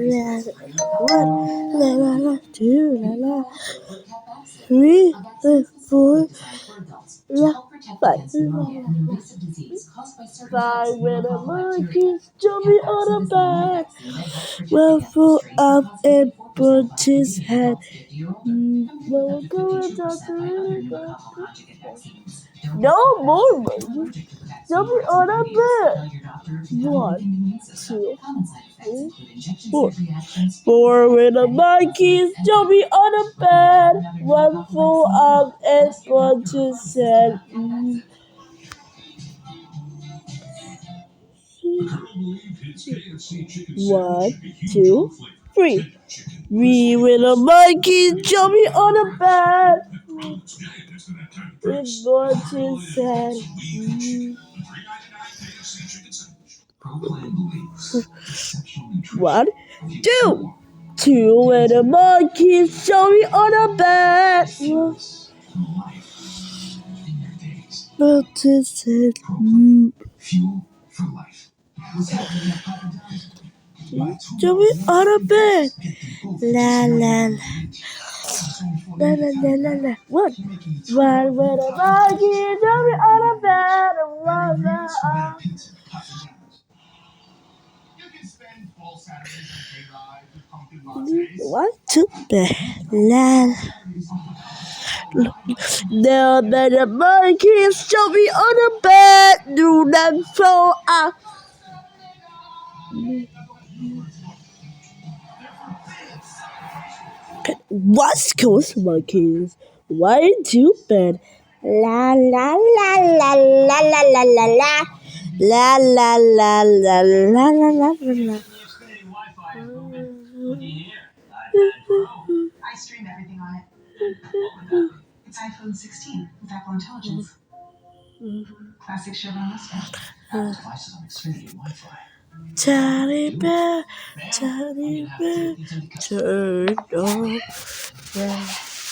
La la la, two, la la, three, four, la, five. Five when a monkey's jumping on a bed, well full of and put his head. Well, we're going to no more monkeys jumping on a bed. 1, 2, 3, 4. 4 when a monkey's jumping on a bed, one full of and put his head. 1, 2, 3. 3 when a monkey's jumping on a bed, it puts his head. 1, 2. 2 when a monkey's jumping on a bed, puts his head. Jumping on a bed. La la la. La la la la la. One when a monkey jumping on a bed. One, two, bed. La. Now that a monkey is jumping on a bed, do not fall out. West Coast monkeys, way too bad. La la la la la la la la la la la la la la la la la. I stream everything on it. It's iPhone 16 with Apple Intelligence. Classic Chevron Mustang. Apple devices on Xfinity and Wi-Fi. Teddy bear, turn off.